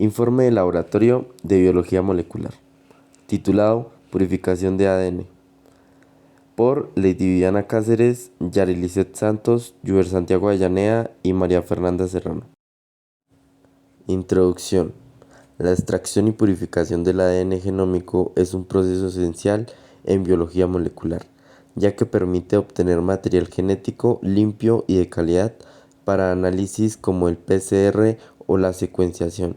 Informe del Laboratorio de Biología Molecular, titulado Purificación de ADN, por Lady Viviana Cáceres, Yarilicet Santos, Yuber Santiago Avellaneda y María Fernanda Serrano. Introducción. La extracción y purificación del ADN genómico es un proceso esencial en biología molecular, ya que permite obtener material genético limpio y de calidad para análisis como el PCR o la secuenciación.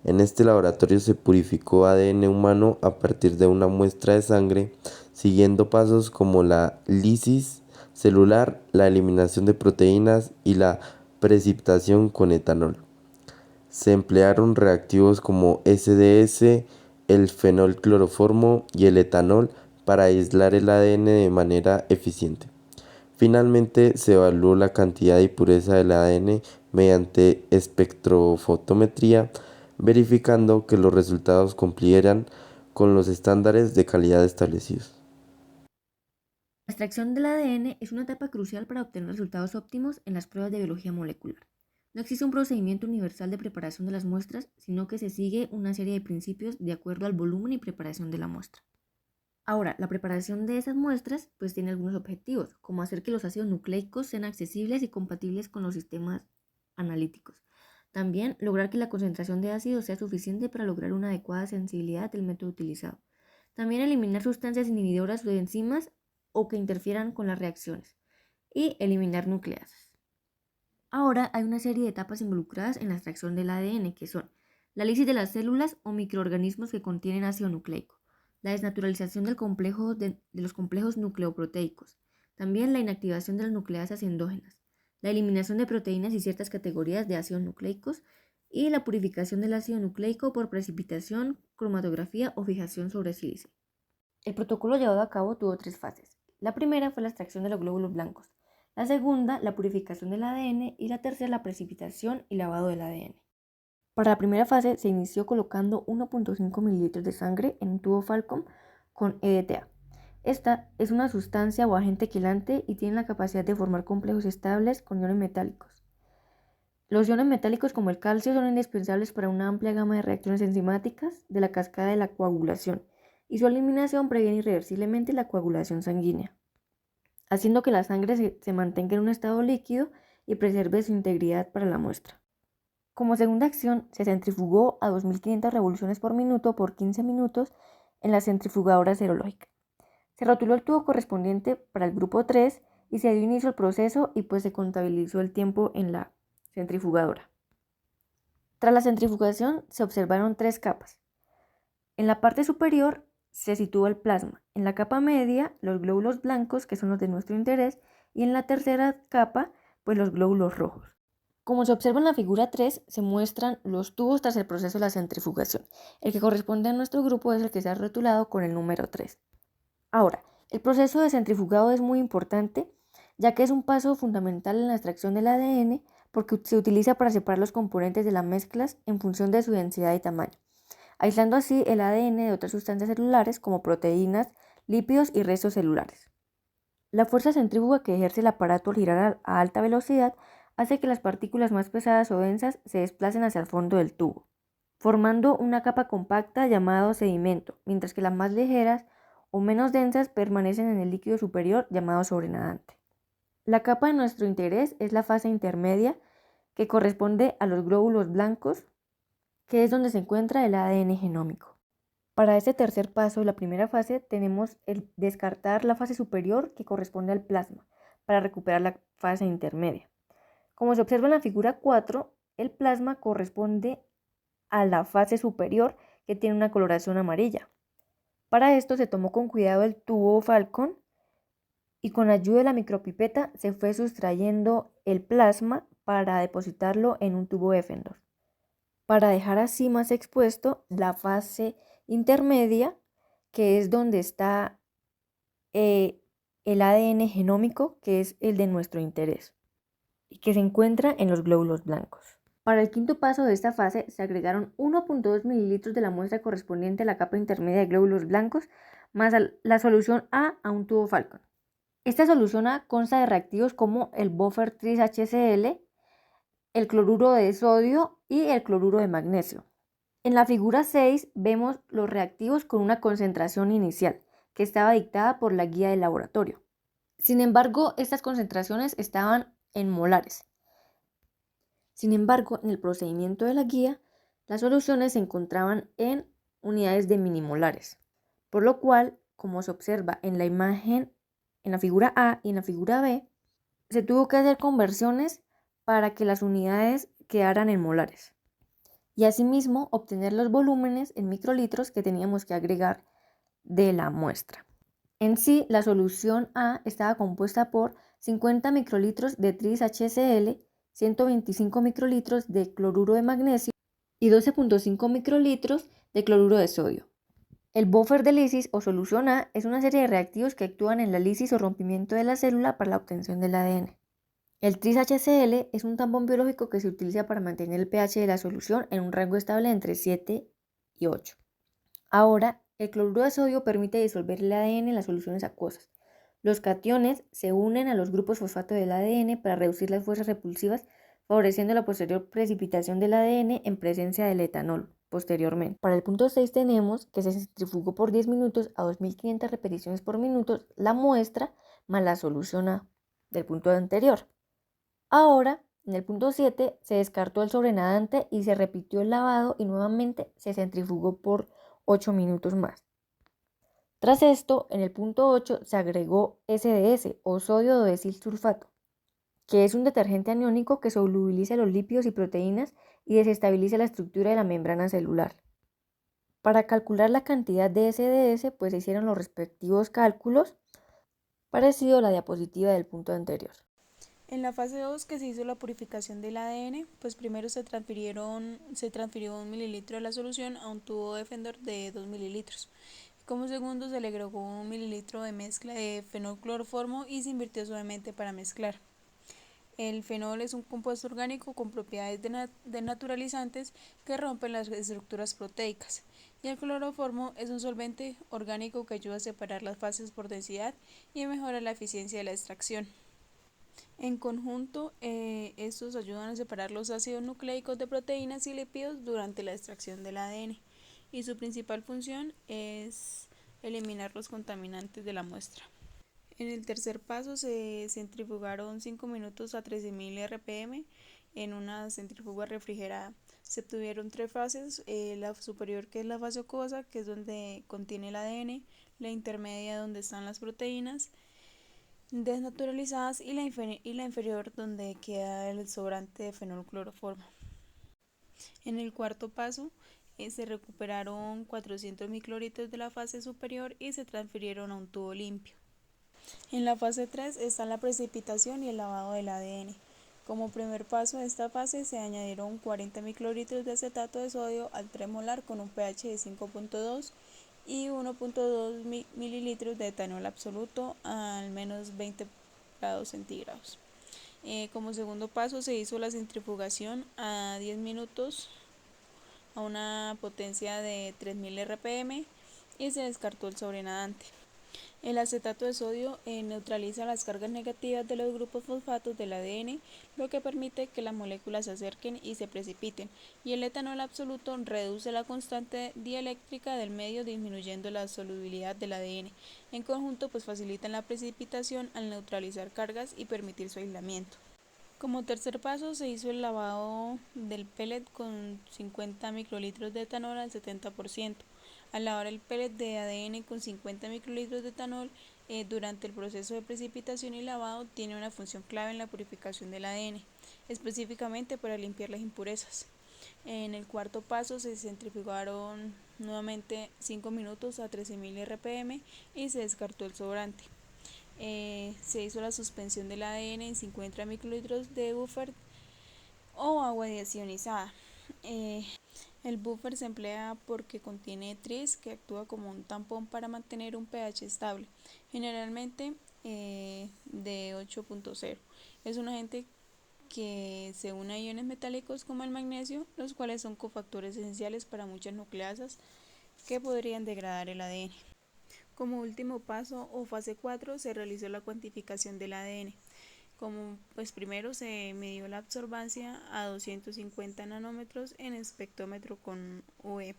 En este laboratorio se purificó ADN humano a partir de una muestra de sangre, siguiendo pasos como la lisis celular, la eliminación de proteínas y la precipitación con etanol. Se emplearon reactivos como SDS, el fenolcloroformo y el etanol para aislar el ADN de manera eficiente. Finalmente, se evaluó la cantidad y pureza del ADN mediante espectrofotometría, verificando que los resultados cumplieran con los estándares de calidad establecidos. La extracción del ADN es una etapa crucial para obtener resultados óptimos en las pruebas de biología molecular. No existe un procedimiento universal de preparación de las muestras, sino que se sigue una serie de principios de acuerdo al volumen y preparación de la muestra. Ahora, la preparación de esas muestras pues tiene algunos objetivos, como hacer que los ácidos nucleicos sean accesibles y compatibles con los sistemas analíticos. También lograr que la concentración de ácido sea suficiente para lograr una adecuada sensibilidad del método utilizado. También eliminar sustancias inhibidoras o enzimas o que interfieran con las reacciones. Y eliminar nucleasas. Ahora hay una serie de etapas involucradas en la extracción del ADN, que son la lisis de las células o microorganismos que contienen ácido nucleico, la desnaturalización del complejo de los complejos nucleoproteicos, también la inactivación de las nucleasas endógenas, la eliminación de proteínas y ciertas categorías de ácidos nucleicos y la purificación del ácido nucleico por precipitación, cromatografía o fijación sobre sílice. El protocolo llevado a cabo tuvo 3 fases. La primera fue la extracción de los glóbulos blancos, la segunda la purificación del ADN y la tercera la precipitación y lavado del ADN. Para la primera fase se inició colocando 1.5 mililitros de sangre en un tubo Falcon con EDTA. Esta es una sustancia o agente quelante y tiene la capacidad de formar complejos estables con iones metálicos. Los iones metálicos como el calcio son indispensables para una amplia gama de reacciones enzimáticas de la cascada de la coagulación y su eliminación previene irreversiblemente la coagulación sanguínea, haciendo que la sangre se mantenga en un estado líquido y preserve su integridad para la muestra. Como segunda acción, se centrifugó a 2500 revoluciones por minuto por 15 minutos en la centrifugadora serológica. Se rotuló el tubo correspondiente para el grupo 3 y se dio inicio al proceso y pues se contabilizó el tiempo en la centrifugadora. Tras la centrifugación se observaron 3 capas. En la parte superior se sitúa el plasma, en la capa media los glóbulos blancos, que son los de nuestro interés, y en la tercera capa pues los glóbulos rojos. Como se observa en la figura 3, se muestran los tubos tras el proceso de la centrifugación. El que corresponde a nuestro grupo es el que se ha rotulado con el número 3. Ahora, el proceso de centrifugado es muy importante, ya que es un paso fundamental en la extracción del ADN porque se utiliza para separar los componentes de las mezclas en función de su densidad y tamaño, aislando así el ADN de otras sustancias celulares como proteínas, lípidos y restos celulares. La fuerza centrífuga que ejerce el aparato al girar a alta velocidad hace que las partículas más pesadas o densas se desplacen hacia el fondo del tubo, formando una capa compacta llamado sedimento, mientras que las más ligeras o menos densas permanecen en el líquido superior llamado sobrenadante. La capa de nuestro interés es la fase intermedia, que corresponde a los glóbulos blancos, que es donde se encuentra el ADN genómico. Para este tercer paso, la primera fase, tenemos el descartar la fase superior que corresponde al plasma para recuperar la fase intermedia. Como se observa en la figura 4, el plasma corresponde a la fase superior que tiene una coloración amarilla. Para esto se tomó con cuidado el tubo Falcon y con ayuda de la micropipeta se fue sustrayendo el plasma para depositarlo en un tubo Effendorf, para dejar así más expuesto la fase intermedia, que es donde está el ADN genómico, que es el de nuestro interés, y que se encuentra en los glóbulos blancos. Para el quinto paso de esta fase se agregaron 1.2 mililitros de la muestra correspondiente a la capa intermedia de glóbulos blancos más la solución A a un tubo Falcon. Esta solución A consta de reactivos como el buffer tris HCl, el cloruro de sodio y el cloruro de magnesio. En la figura 6 vemos los reactivos con una concentración inicial, que estaba dictada por la guía del laboratorio. Sin embargo, estas concentraciones estaban en molares. Sin embargo, en el procedimiento de la guía, las soluciones se encontraban en unidades de minimolares, por lo cual, como se observa en la imagen, en la figura A y en la figura B, se tuvo que hacer conversiones para que las unidades quedaran en molares y asimismo obtener los volúmenes en microlitros que teníamos que agregar de la muestra. En sí, la solución A estaba compuesta por 50 microlitros de tris-HCl, 125 microlitros de cloruro de magnesio y 12.5 microlitros de cloruro de sodio. El buffer de lisis o solución A es una serie de reactivos que actúan en la lisis o rompimiento de la célula para la obtención del ADN. El tris-HCl es un tampón biológico que se utiliza para mantener el pH de la solución en un rango estable entre 7 y 8. Ahora, el cloruro de sodio permite disolver el ADN en las soluciones acuosas. Los cationes se unen a los grupos fosfato del ADN para reducir las fuerzas repulsivas, favoreciendo la posterior precipitación del ADN en presencia del etanol posteriormente. Para el punto 6 tenemos que se centrifugó por 10 minutos a 2500 repeticiones por minuto la muestra más la solución A del punto anterior. Ahora, en el punto 7 se descartó el sobrenadante y se repitió el lavado y nuevamente se centrifugó por 8 minutos más. Tras esto, en el punto 8 se agregó SDS o sodio dodesil sulfato, que es un detergente aniónico que solubiliza los lípidos y proteínas y desestabiliza la estructura de la membrana celular. Para calcular la cantidad de SDS, pues se hicieron los respectivos cálculos, parecido a la diapositiva del punto anterior. En la fase 2 que se hizo la purificación del ADN, pues primero se transfirió 1 mililitro de la solución a un tubo de Fendor de 2 mililitros. Como segundo se le agregó 1 mililitro de mezcla de fenolcloroformo y se invirtió suavemente para mezclar. El fenol es un compuesto orgánico con propiedades denaturalizantes que rompen las estructuras proteicas, y el cloroformo es un solvente orgánico que ayuda a separar las fases por densidad y mejora la eficiencia de la extracción. En conjunto, estos ayudan a separar los ácidos nucleicos de proteínas y lípidos durante la extracción del ADN, y su principal función es eliminar los contaminantes de la muestra. En el tercer paso se centrifugaron 5 minutos a 13.000 rpm en una centrífuga refrigerada. Se obtuvieron 3 fases, la superior, que es la fase acuosa, que es donde contiene el ADN, la intermedia donde están las proteínas desnaturalizadas y la inferior donde queda el sobrante de fenolcloroformo. En el cuarto paso se recuperaron 400 microlitros de la fase superior y se transfirieron a un tubo limpio. En la fase 3 está la precipitación y el lavado del ADN. Como primer paso de esta fase se añadieron 40 microlitros de acetato de sodio al 3 molar con un pH de 5.2 y 1.2 mililitros de etanol absoluto al menos 20 grados centígrados. Como segundo paso se hizo la centrifugación a 10 minutos a una potencia de 3000 rpm y se descartó el sobrenadante. El acetato de sodio neutraliza las cargas negativas de los grupos fosfatos del ADN, lo que permite que las moléculas se acerquen y se precipiten, y el etanol absoluto reduce la constante dieléctrica del medio, disminuyendo la solubilidad del ADN. En conjunto, pues facilitan la precipitación al neutralizar cargas y permitir su aislamiento. Como tercer paso se hizo el lavado del pellet con 50 microlitros de etanol al 70%. Al lavar el pellet de ADN con 50 microlitros de etanol durante el proceso de precipitación y lavado tiene una función clave en la purificación del ADN, específicamente para limpiar las impurezas. En el cuarto paso se centrifugaron nuevamente 5 minutos a 13.000 rpm y se descartó el sobrante. Se hizo la suspensión del ADN en 50 microlitros de buffer o agua desionizada. El buffer se emplea porque contiene tris, que actúa como un tampón para mantener un pH estable, generalmente de 8.0. Es un agente que se une a iones metálicos como el magnesio, los cuales son cofactores esenciales para muchas nucleasas que podrían degradar el ADN. Como último paso o fase 4 se realizó la cuantificación del ADN. Como pues primero se midió la absorbancia a 250 nanómetros en espectrómetro con UV.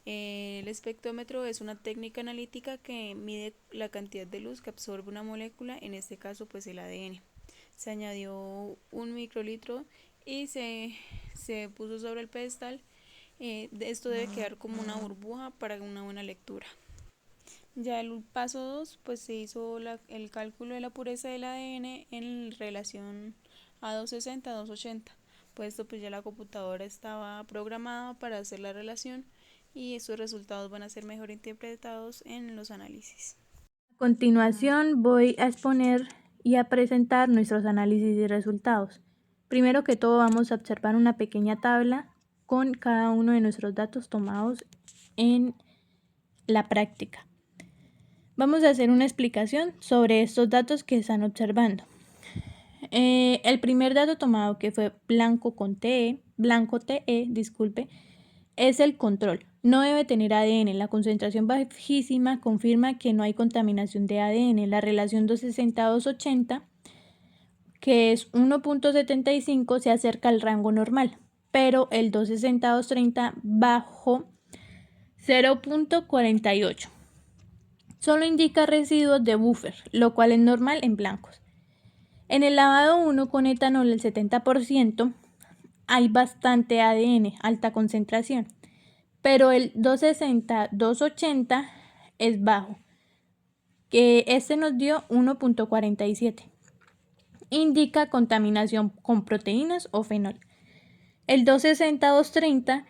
El espectrómetro es una técnica analítica que mide la cantidad de luz que absorbe una molécula, en este caso pues el ADN. Se añadió un microlitro y se puso sobre el pedestal. Esto debe quedar como una burbuja para una buena lectura. Ya el paso 2 pues se hizo el cálculo de la pureza del ADN en relación a 260 a 280. Puesto pues ya la computadora estaba programada para hacer la relación y esos resultados van a ser mejor interpretados en los análisis. A continuación voy a exponer y a presentar nuestros análisis y resultados. Primero que todo vamos a observar una pequeña tabla con cada uno de nuestros datos tomados en la práctica. Vamos a hacer una explicación sobre estos datos que están observando. El primer dato tomado, que fue blanco TE, es el control. No debe tener ADN. La concentración bajísima confirma que no hay contaminación de ADN. La relación 260-280, que es 1.75, se acerca al rango normal, pero el 260-230 bajo 0.48. Solo indica residuos de buffer, lo cual es normal en blancos. En el lavado 1 con etanol el 70% hay bastante ADN, alta concentración, pero el 260-280 es bajo, que este nos dio 1.47. Indica contaminación con proteínas o fenol. El 260-230,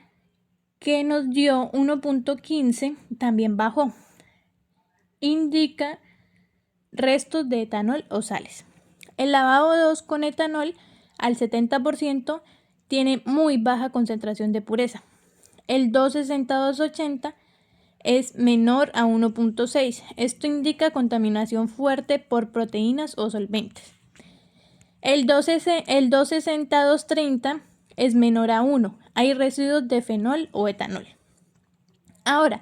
que nos dio 1.15, también bajó. Indica restos de etanol o sales. El lavado 2 con etanol al 70% tiene muy baja concentración de pureza. El 260-280 es menor a 1.6. Esto indica contaminación fuerte por proteínas o solventes. El 260-230 es menor a 1. Hay residuos de fenol o etanol. Ahora,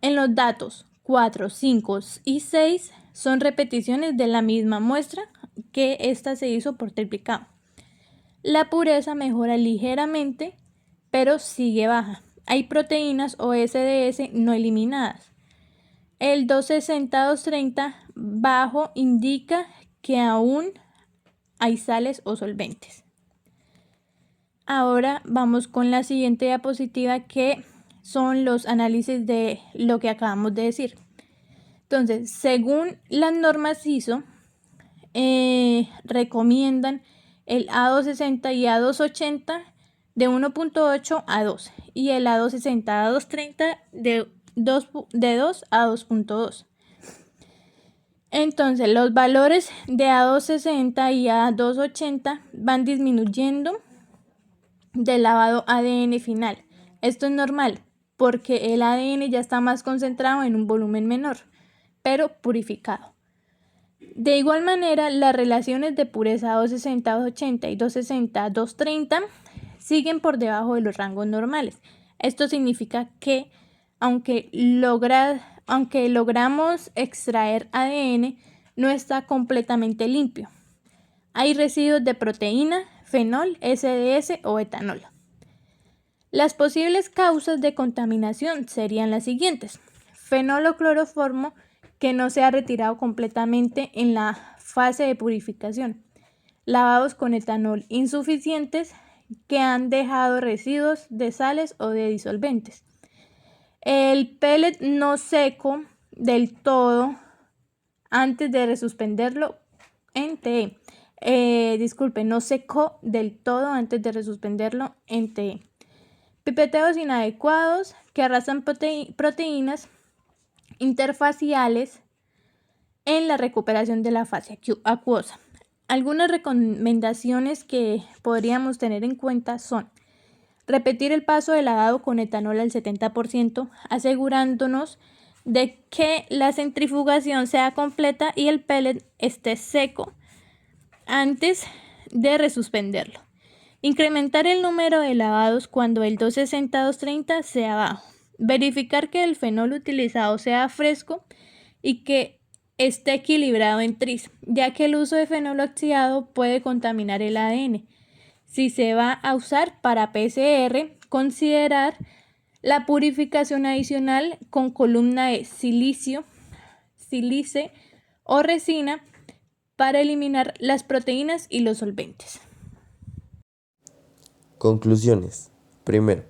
en los datos 4, 5 y 6 son repeticiones de la misma muestra, que esta se hizo por triplicado. La pureza mejora ligeramente, pero sigue baja. Hay proteínas o SDS no eliminadas. El 260-230 bajo indica que aún hay sales o solventes. Ahora vamos con la siguiente diapositiva, que son los análisis de lo que acabamos de decir. Entonces, según las normas ISO, recomiendan el A260 y A280 de 1.8 a 2 y el A260 a A230 de 2 a 2.2. Entonces, los valores de A260 y A280 van disminuyendo del lavado ADN final. Esto es normal porque el ADN ya está más concentrado en un volumen menor, pero purificado. De igual manera, las relaciones de pureza 260-280 y 260-230 siguen por debajo de los rangos normales. Esto significa que aunque logramos extraer ADN, no está completamente limpio. Hay residuos de proteína, fenol, SDS o etanol. Las posibles causas de contaminación serían las siguientes: fenol o cloroformo que no se ha retirado completamente en la fase de purificación, lavados con etanol insuficientes que han dejado residuos de sales o de disolventes, el pellet no seco del todo antes de resuspenderlo en TE. No secó del todo antes de resuspenderlo en TE. Pipeteos inadecuados que arrastran proteínas interfaciales en la recuperación de la fase acuosa. Algunas recomendaciones que podríamos tener en cuenta son: repetir el paso de lavado con etanol al 70%, asegurándonos de que la centrifugación sea completa y el pellet esté seco antes de resuspenderlo. Incrementar el número de lavados cuando el 260-230 sea bajo. Verificar que el fenol utilizado sea fresco y que esté equilibrado en tris, ya que el uso de fenol oxidado puede contaminar el ADN. Si se va a usar para PCR, considerar la purificación adicional con columna de silicio, sílice o resina para eliminar las proteínas y los solventes. Conclusiones. Primero,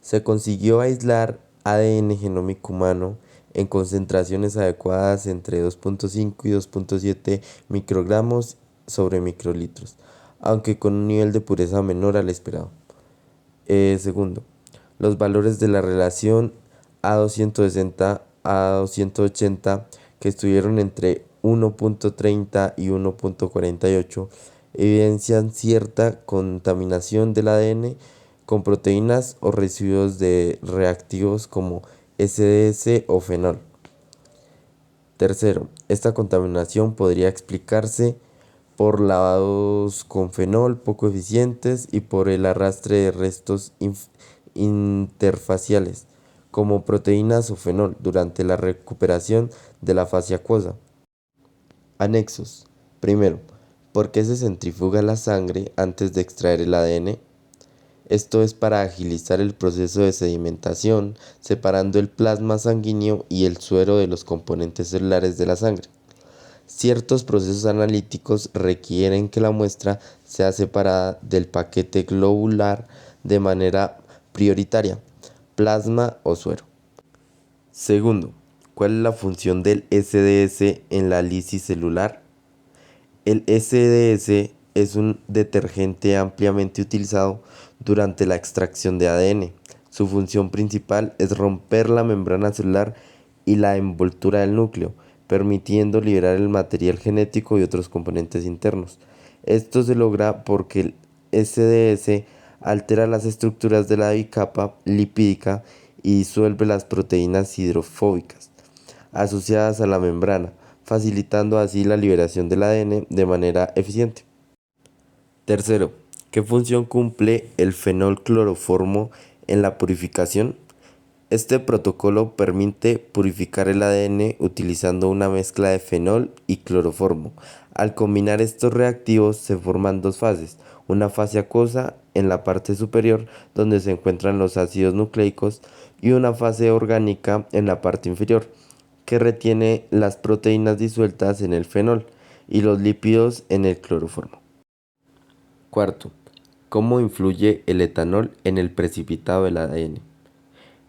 se consiguió aislar ADN genómico humano en concentraciones adecuadas entre 2.5 y 2.7 microgramos sobre microlitros, aunque con un nivel de pureza menor al esperado. Segundo, los valores de la relación A260 a 280 que estuvieron entre 1.30 y 1.48 evidencian cierta contaminación del ADN con proteínas o residuos de reactivos como SDS o fenol. Tercero, esta contaminación podría explicarse por lavados con fenol poco eficientes y por el arrastre de restos interfaciales, como proteínas o fenol, durante la recuperación de la fase acuosa. Anexos. Primero, ¿por qué se centrifuga la sangre antes de extraer el ADN? Esto es para agilizar el proceso de sedimentación, separando el plasma sanguíneo y el suero de los componentes celulares de la sangre. Ciertos procesos analíticos requieren que la muestra sea separada del paquete globular de manera prioritaria, plasma o suero. Segundo, ¿cuál es la función del SDS en la lisis celular? El SDS es un detergente ampliamente utilizado durante la extracción de ADN. Su función principal es romper la membrana celular y la envoltura del núcleo, permitiendo liberar el material genético y otros componentes internos. Esto se logra porque el SDS altera las estructuras de la bicapa lipídica y disuelve las proteínas hidrofóbicas asociadas a la membrana, facilitando así la liberación del ADN de manera eficiente. Tercero, ¿qué función cumple el fenolcloroformo en la purificación? Este protocolo permite purificar el ADN utilizando una mezcla de fenol y cloroformo. Al combinar estos reactivos se forman dos fases, una fase acuosa en la parte superior donde se encuentran los ácidos nucleicos y una fase orgánica en la parte inferior que retiene las proteínas disueltas en el fenol y los lípidos en el cloroformo. Cuarto, ¿cómo influye el etanol en el precipitado del ADN?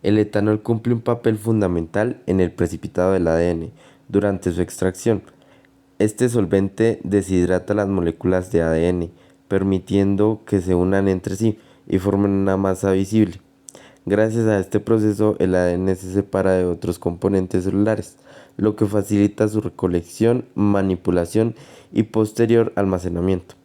El etanol cumple un papel fundamental en el precipitado del ADN durante su extracción. Este solvente deshidrata las moléculas de ADN, permitiendo que se unan entre sí y formen una masa visible. Gracias a este proceso, el ADN se separa de otros componentes celulares, lo que facilita su recolección, manipulación y posterior almacenamiento.